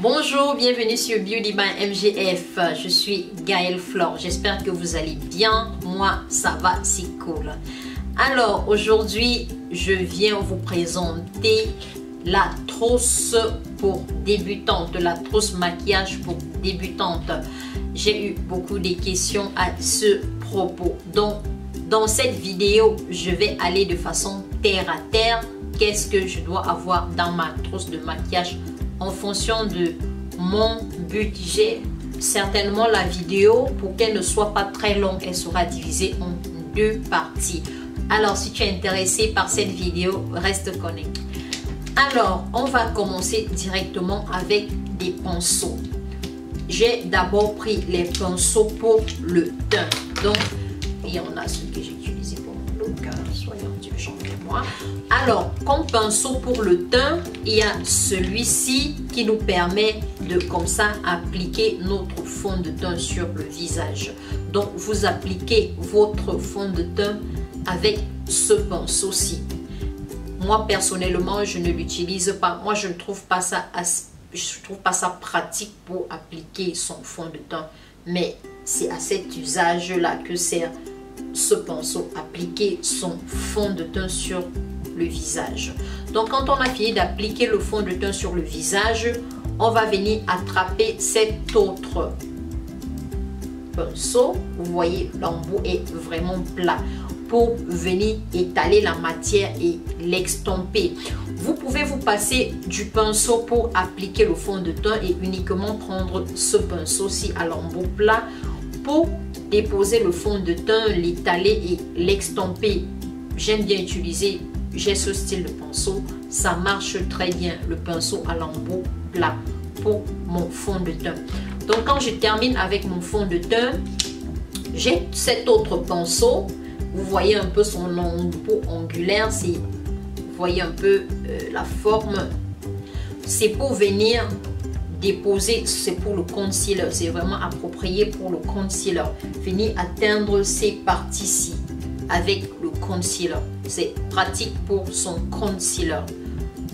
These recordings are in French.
Bonjour, bienvenue sur Beauty by MGF. Je suis Gaëlle Flore. J'espère que vous allez bien. Moi, ça va, c'est cool. Alors, aujourd'hui, je viens vous présenter la trousse pour débutantes, la trousse maquillage pour débutantes. J'ai eu beaucoup de questions à ce propos. Donc, dans cette vidéo, je vais aller de façon terre à terre. Qu'est-ce que je dois avoir dans ma trousse de maquillage en fonction de mon budget. Certainement la vidéo, pour qu'elle ne soit pas très longue, elle sera divisée en deux parties. Alors si tu es intéressé par cette vidéo, reste connecté. Alors on va commencer directement avec des pinceaux. J'ai d'abord pris les pinceaux pour le teint. Donc il y en a ceux que j'ai utilisés pour mon look, soyons indulgents de moi. Alors, comme pinceau pour le teint, il y a celui-ci qui nous permet de, comme ça, appliquer notre fond de teint sur le visage. Donc, vous appliquez votre fond de teint avec ce pinceau-ci. Moi, personnellement, je ne l'utilise pas. Moi, je ne trouve pas ça pratique pour appliquer son fond de teint. Mais c'est à cet usage-là que sert ce pinceau, appliquer son fond de teint sur le visage. Donc quand on a fini d'appliquer le fond de teint sur le visage, on va venir attraper cet autre pinceau. Vous voyez, l'embout est vraiment plat pour venir étaler la matière et l'extomper. Vous pouvez vous passer du pinceau pour appliquer le fond de teint et uniquement prendre ce pinceau-ci à l'embout plat pour déposer le fond de teint, l'étaler et l'extomper. J'aime bien utiliser, j'ai ce style de pinceau, ça marche très bien, le pinceau à l'embout plat pour mon fond de teint. Donc quand je termine avec mon fond de teint, j'ai cet autre pinceau. Vous voyez un peu son embout angulaire, vous voyez un peu la forme. C'est pour venir déposer, c'est pour le concealer, c'est vraiment approprié pour le concealer. Venir atteindre ces parties-ci avec le concealer. C'est pratique pour son concealer,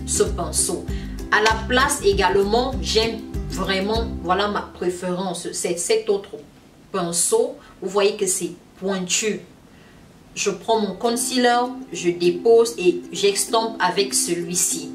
ce pinceau. À la place également, j'aime vraiment, voilà ma préférence, c'est cet autre pinceau. Vous voyez que c'est pointu. Je prends mon concealer, je dépose et j'extompe avec celui-ci.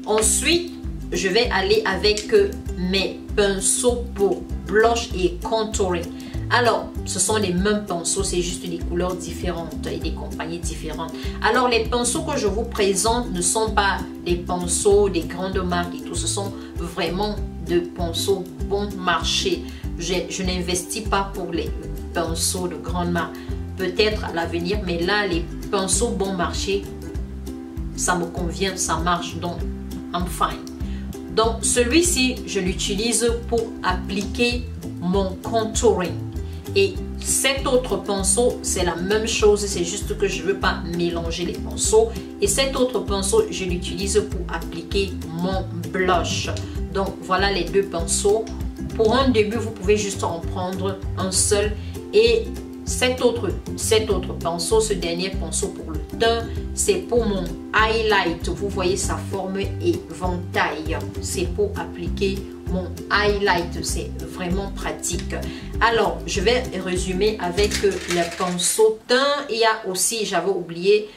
Ensuite, je vais aller avec mes pinceaux pour blush et contouring. Alors, ce sont les mêmes pinceaux, c'est juste des couleurs différentes et des compagnies différentes. Alors, les pinceaux que je vous présente ne sont pas des pinceaux des grandes marques et tout. Ce sont vraiment de pinceaux bon marché. Je n'investis pas pour les pinceaux de grandes marques. Peut-être à l'avenir, mais là, les pinceaux bon marché, ça me convient, ça marche, donc I'm fine. Donc, celui-ci, je l'utilise pour appliquer mon contouring. Et cet autre pinceau, c'est la même chose, c'est juste que je ne veux pas mélanger les pinceaux. Et cet autre pinceau, je l'utilise pour appliquer mon blush. Donc, voilà les deux pinceaux. Pour un début, vous pouvez juste en prendre un seul. Et cet autre pinceau, ce dernier pinceau pour le teint, c'est pour mon highlight. Vous voyez sa forme éventail. C'est pour appliquer mon highlight. C'est vraiment pratique. Alors, je vais résumer avec le pinceau teint. Il y a aussi, j'avais oublié,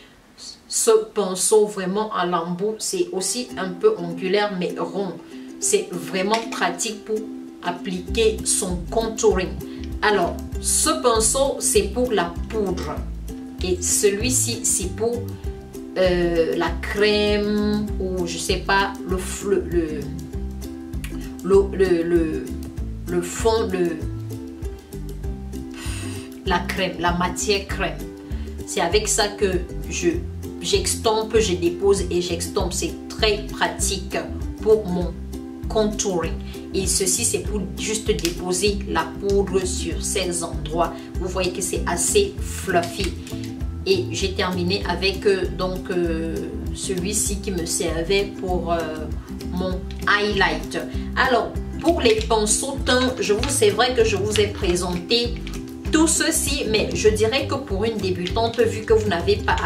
ce pinceau vraiment à l'embout. C'est aussi un peu angulaire mais rond. C'est vraiment pratique pour appliquer son contouring. Alors, ce pinceau, c'est pour la poudre. Et celui-ci, c'est pour la crème ou je sais pas, le fond, la crème, la matière crème. C'est avec ça que j'extompe, je dépose et j'extompe. C'est très pratique pour mon contouring. Et ceci, c'est pour juste déposer la poudre sur ces endroits. Vous voyez que c'est assez fluffy. Et j'ai terminé avec celui-ci qui me servait pour mon highlight. Alors, pour les pinceaux teint, c'est vrai que je vous ai présenté tout ceci, mais je dirais que pour une débutante, vu que vous n'avez pas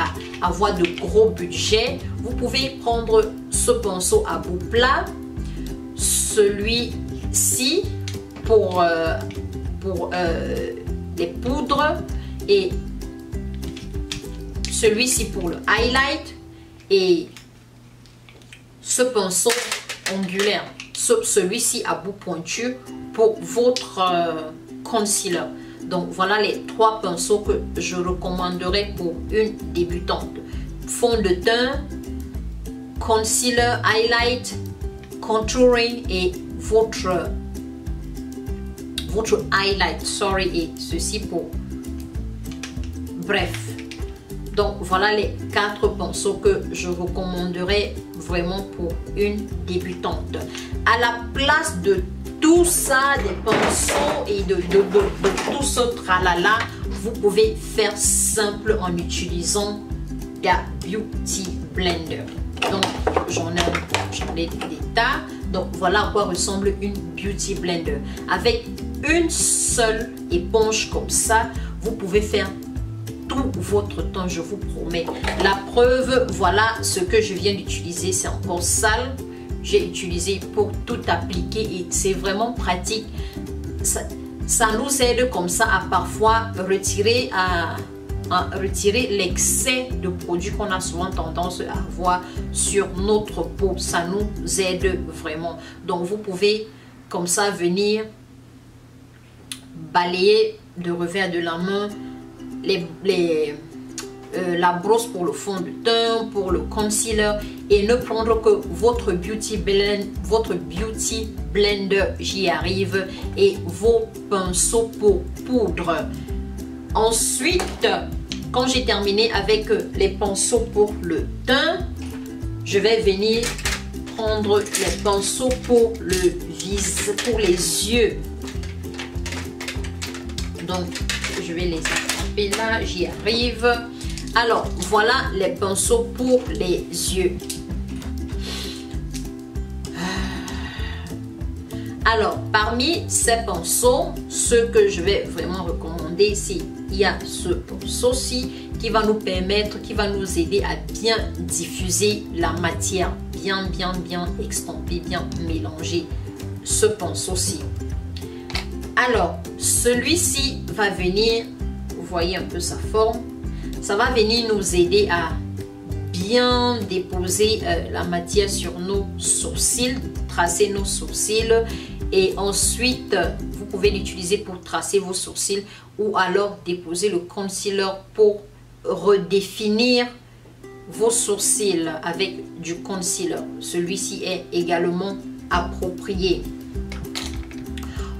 à avoir de gros budget, vous pouvez prendre ce pinceau à bout plat, celui-ci pour les poudres et celui-ci pour le highlight et ce pinceau angulaire, celui-ci à bout pointu pour votre concealer. Donc voilà les 3 pinceaux que je recommanderais pour une débutante. Fond de teint, concealer, highlight, contouring et votre highlight, et ceci pour bref. Donc voilà les 4 pinceaux que je recommanderais vraiment pour une débutante. À la place de tout ça, des pinceaux et de tout ce tralala, vous pouvez faire simple en utilisant la Beauty Blender. Donc j'en ai des tas. Donc voilà à quoi ressemble une Beauty Blender. Avec une seule éponge comme ça, vous pouvez faire tout votre temps, je vous promets. La preuve, voilà ce que je viens d'utiliser. C'est encore sale. J'ai utilisé pour tout appliquer et c'est vraiment pratique. Ça nous aide comme ça à parfois retirer l'excès de produits qu'on a souvent tendance à avoir sur notre peau. Ça nous aide vraiment. Donc vous pouvez comme ça venir balayer de revers de la main la brosse pour le fond de teint, pour le concealer et ne prendre que votre Beauty Blender, j'y arrive, et vos pinceaux pour poudre. Ensuite, quand j'ai terminé avec les pinceaux pour le teint, je vais venir prendre les pinceaux pour pour les yeux. Donc, je vais les attraper là, j'y arrive. Alors, voilà les pinceaux pour les yeux. Alors, parmi ces pinceaux, ce que je vais vraiment recommander, c'est il y a ce pinceau-ci qui va nous permettre, qui va nous aider à bien diffuser la matière, bien extamper, bien mélanger ce pinceau-ci. Alors, celui-ci va venir, vous voyez un peu sa forme, ça va venir nous aider à bien déposer la matière sur nos sourcils, tracer nos sourcils. Et ensuite, vous pouvez l'utiliser pour tracer vos sourcils ou alors déposer le concealer pour redéfinir vos sourcils avec du concealer. Celui-ci est également approprié.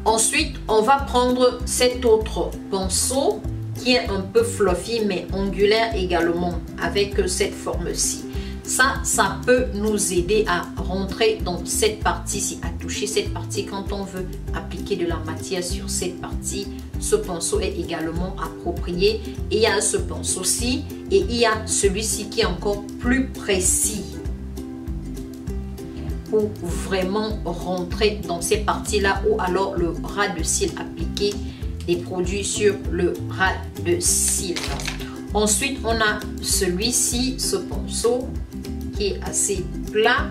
Ensuite, on va prendre cet autre pinceau qui est un peu fluffy mais angulaire également avec cette forme-ci. Ça peut nous aider à rentrer dans cette partie-ci, à toucher cette partie quand on veut appliquer de la matière sur cette partie. Ce pinceau est également approprié. Et il y a ce pinceau-ci et il y a celui-ci qui est encore plus précis pour vraiment rentrer dans ces parties-là ou alors le ras de cils, appliquer des produits sur le ras de cils. Ensuite, on a celui-ci, ce pinceau qui est assez plat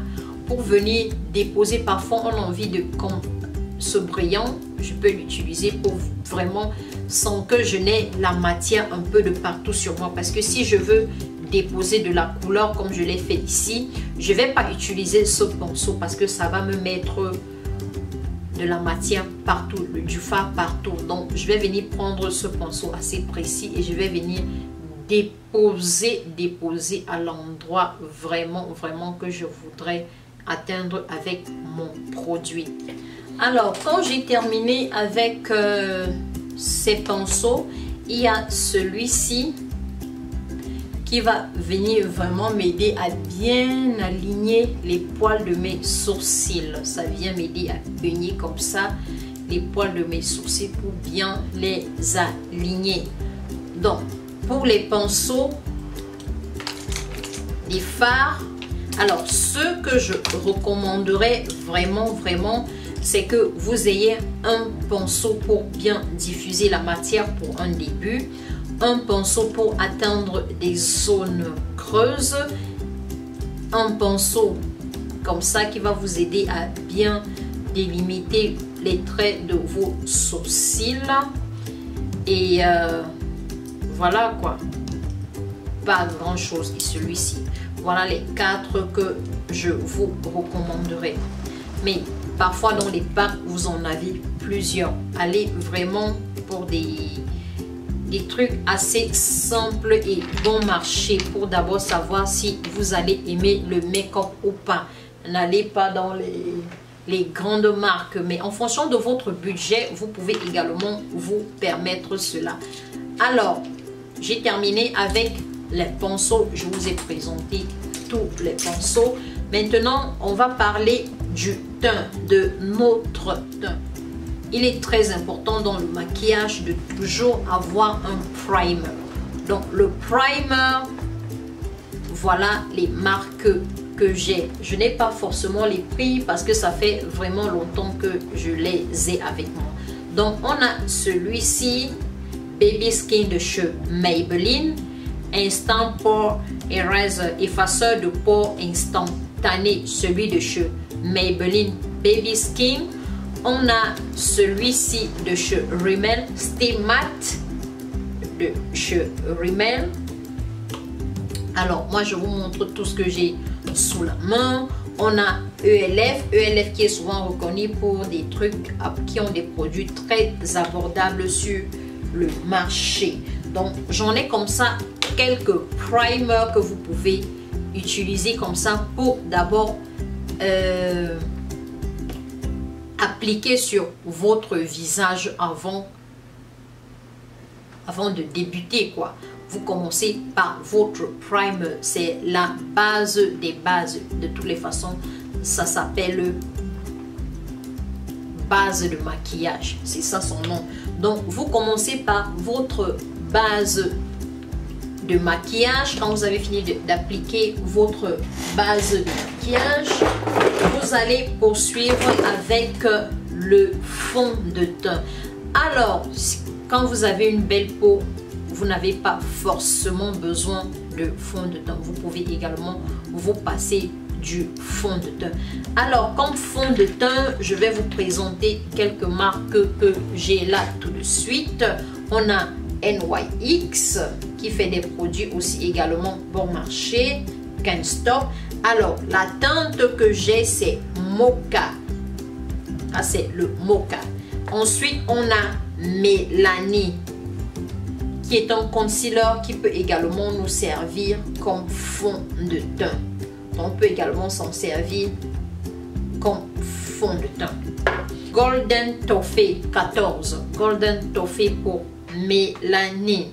pour venir déposer. Parfois, on a envie de, comme ce brillant, je peux l'utiliser pour vraiment sans que je n'ai la matière un peu de partout sur moi. Parce que si je veux déposer de la couleur comme je l'ai fait ici, je ne vais pas utiliser ce pinceau parce que ça va me mettre de la matière partout, du fard partout. Donc, je vais venir prendre ce pinceau assez précis et je vais venir déposer à l'endroit vraiment que je voudrais atteindre avec mon produit. Alors, quand j'ai terminé avec ces pinceaux, il y a celui-ci qui va venir vraiment m'aider à bien aligner les poils de mes sourcils. Ça vient m'aider à peigner comme ça les poils de mes sourcils pour bien les aligner. Donc, pour les pinceaux, les fards, alors ce que je recommanderais vraiment, c'est que vous ayez un pinceau pour bien diffuser la matière pour un début, un pinceau pour atteindre des zones creuses, un pinceau comme ça qui va vous aider à bien délimiter les traits de vos sourcils. Et voilà quoi. Pas grand chose. Et celui-ci. Voilà les 4 que je vous recommanderais. Mais parfois dans les packs, vous en avez plusieurs. Allez vraiment pour des trucs assez simples et bon marché pour d'abord savoir si vous allez aimer le make-up ou pas. N'allez pas dans les grandes marques, mais en fonction de votre budget, vous pouvez également vous permettre cela. Alors, j'ai terminé avec les pinceaux. Je vous ai présenté tous les pinceaux. Maintenant, on va parler du teint, de notre teint. Il est très important dans le maquillage de toujours avoir un primer. Donc le primer, voilà les marques que j'ai. Je n'ai pas forcément les prix parce que ça fait vraiment longtemps que je les ai avec moi. Donc on a celui-ci, Baby Skin de chez Maybelline, Instant Pore Eraser, effaceur de pores instantané, celui de chez Maybelline Baby Skin. On a celui-ci de chez Rimmel, Stay Matte de chez Rimmel. Alors, moi, je vous montre tout ce que j'ai sous la main. On a ELF qui est souvent reconnu pour des trucs qui ont des produits très abordables sur le marché. Donc, j'en ai comme ça quelques primers que vous pouvez utiliser comme ça pour d'abord appliquer sur votre visage avant de débuter quoi. Vous commencez par votre primer, c'est la base des bases. De toutes les façons, ça s'appelle base de maquillage, c'est ça son nom. Donc vous commencez par votre base de maquillage. Quand vous avez fini d'appliquer votre base de maquillage, vous allez poursuivre avec le fond de teint. Alors, quand vous avez une belle peau, vous n'avez pas forcément besoin de fond de teint. Vous pouvez également vous passer du fond de teint. Alors, comme fond de teint, je vais vous présenter quelques marques que j'ai là tout de suite. On a NYX qui fait des produits aussi également bon marché. Can't Stop. Alors, la teinte que j'ai, c'est Mocha. Ah, c'est le Mocha. Ensuite, on a Mélanie, qui est un concealer qui peut également nous servir comme fond de teint. On peut également s'en servir comme fond de teint. Golden Toffee 14. Golden Toffee pour Mélanie.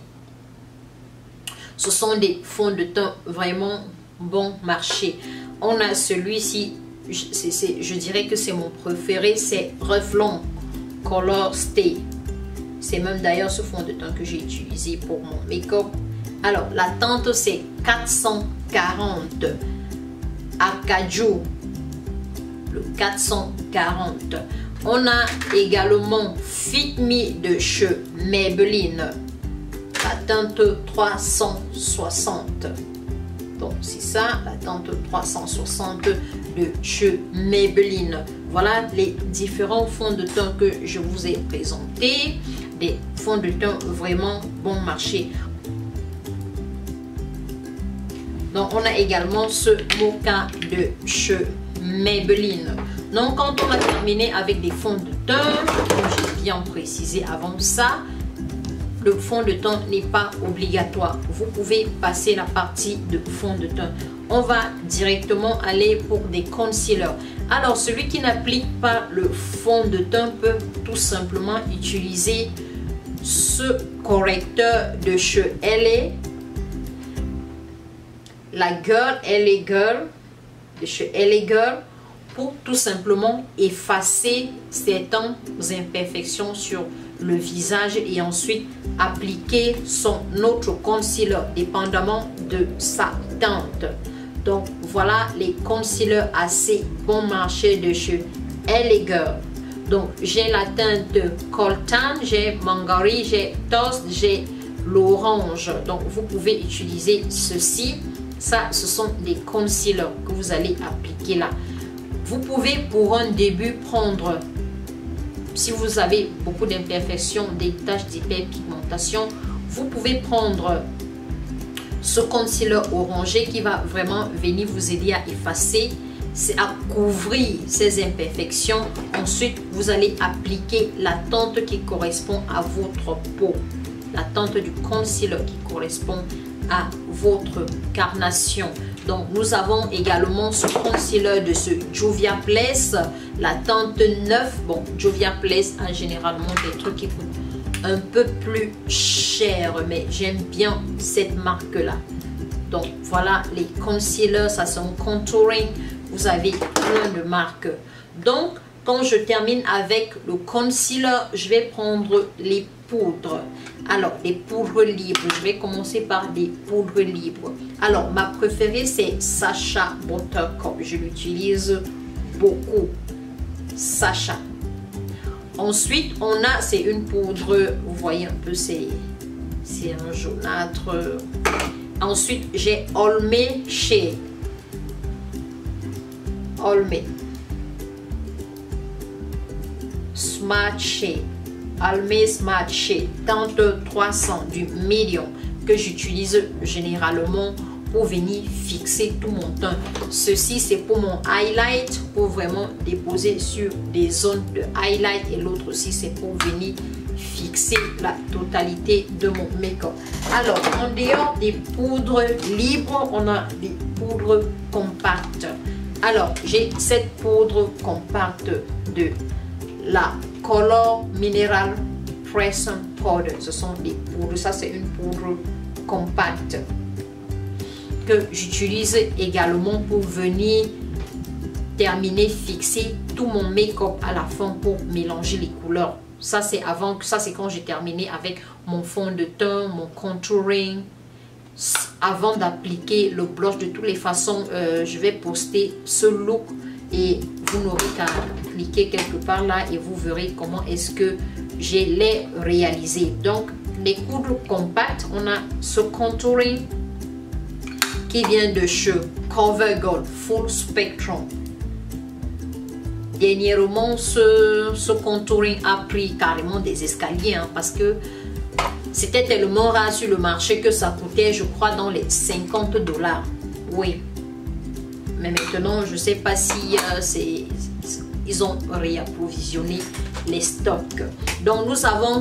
Ce sont des fonds de teint vraiment bon marché. On a celui-ci, je dirais que c'est mon préféré, c'est Revlon Color Stay. C'est même d'ailleurs ce fond de teint que j'ai utilisé pour mon make-up. Alors, la teinte c'est 440. Acajou, le 440. On a également Fit Me de chez Maybelline, la teinte 360. Donc c'est ça, la teinte 360 de chez Maybelline. Voilà les différents fonds de teint que je vous ai présentés. Des fonds de teint vraiment bon marché. Donc on a également ce Mocha de chez Maybelline. Donc quand on a terminé avec des fonds de teint, comme j'ai bien précisé avant ça, le fond de teint n'est pas obligatoire. Vous pouvez passer la partie de fond de teint. On va directement aller pour des concealers. Alors celui qui n'applique pas le fond de teint peut tout simplement utiliser ce correcteur de chez LA Girl de chez LA Girl, pour tout simplement effacer certaines imperfections sur le visage et ensuite appliquer son autre concealer dépendamment de sa teinte. Donc voilà les concealers assez bon marché de chez LA Girl. Donc j'ai la teinte Coltan, j'ai Mangari, j'ai Toast, j'ai l'orange. Donc vous pouvez utiliser ceci. Ça, ce sont des concealers que vous allez appliquer là. Vous pouvez pour un début prendre, si vous avez beaucoup d'imperfections, des taches d'hyperpigmentation, vous pouvez prendre ce concealer orangé qui va vraiment venir vous aider à effacer, à couvrir ces imperfections. Ensuite, vous allez appliquer la teinte qui correspond à votre peau, la teinte du concealer qui correspond à votre carnation. Donc, nous avons également ce concealer de ce Juvia Place, la teinte 9. Bon, Juvia Place a généralement des trucs qui coûtent un peu plus cher, mais j'aime bien cette marque-là. Donc, voilà les concealers, ça c'est un contouring. Vous avez plein de marques. Donc, quand je termine avec le concealer, je vais prendre les poudres. Alors, les poudres libres. Je vais commencer par des poudres libres. Alors, ma préférée, c'est Sacha Buttercup. Je l'utilise beaucoup. Sacha. Ensuite, on a, c'est une poudre, vous voyez un peu, c'est un jaunâtre. Ensuite, j'ai Olme Shea. Olme. Smart Shea. Olme Smart Shea. Teinte 300 du Medium que j'utilise généralement pour venir fixer tout mon teint. Ceci, c'est pour mon highlight, pour vraiment déposer sur des zones de highlight. Et l'autre aussi, c'est pour venir fixer la totalité de mon make-up. Alors, en dehors des poudres libres, on a des poudres compactes. Alors, j'ai cette poudre compacte de la Color Mineral Pressing Powder. Ce sont des poudres. Ça, c'est une poudre compacte que j'utilise également pour venir terminer, fixer tout mon make-up à la fin pour mélanger les couleurs. Ça, c'est avant, ça c'est quand j'ai terminé avec mon fond de teint, mon contouring. Avant d'appliquer le blush, de toutes les façons, je vais poster ce look et vous n'aurez qu'à cliquer quelque part là et vous verrez comment est-ce que je l'ai réalisé. Donc, les poudres compactes, on a ce contouring qui vient de chez CoverGirl Full Spectrum. Dernièrement, ce contouring a pris carrément des escaliers parce que c'était tellement rare sur le marché que ça coûtait, je crois, dans les 50 $. Oui. Mais maintenant, je ne sais pas si ils ont réapprovisionné les stocks. Donc, nous avons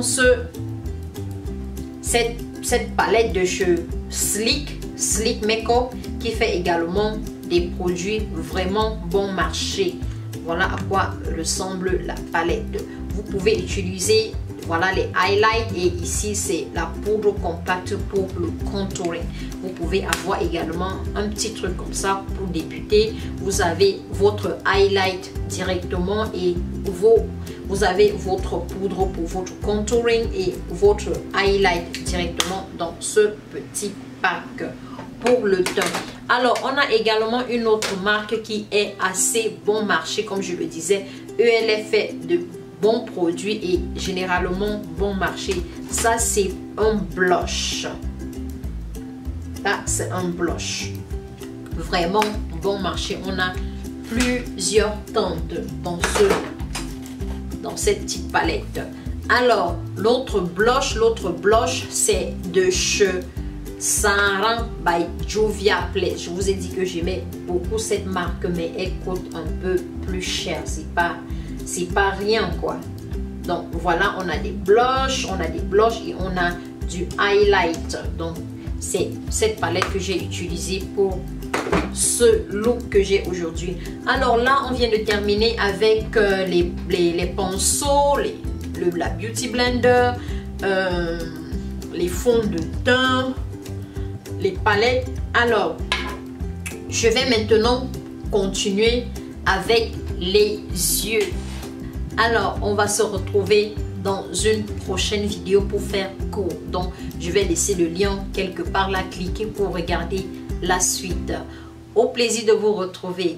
cette palette de chez Sleek Makeup qui fait également des produits vraiment bon marché. Voilà à quoi ressemble la palette. Vous pouvez utiliser, voilà, les highlights et ici c'est la poudre compacte pour le contouring. Vous pouvez avoir également un petit truc comme ça pour débuter. Vous avez votre highlight directement et vous avez votre poudre pour votre contouring et votre highlight directement dans ce petit pack pour le teint. Alors, on a également une autre marque qui est assez bon marché, comme je le disais. ELF fait de bons produits et généralement bon marché. Ça, c'est un blush. Ça, c'est un blush. Vraiment bon marché. On a plusieurs teintes dans cette petite palette. Alors, l'autre blush, c'est de chez Saran by Juvia Place. Je vous ai dit que j'aimais beaucoup cette marque, mais elle coûte un peu plus cher. C'est pas rien quoi. Donc voilà, on a des blushs, et on a du highlight. Donc c'est cette palette que j'ai utilisée pour ce look que j'ai aujourd'hui. Alors là, on vient de terminer avec les pinceaux, la Beauty Blender, les fonds de teint, les palettes. Alors, je vais maintenant continuer avec les yeux. Alors, on va se retrouver dans une prochaine vidéo pour faire court. Donc, je vais laisser le lien quelque part là, cliquez pour regarder la suite. Au plaisir de vous retrouver.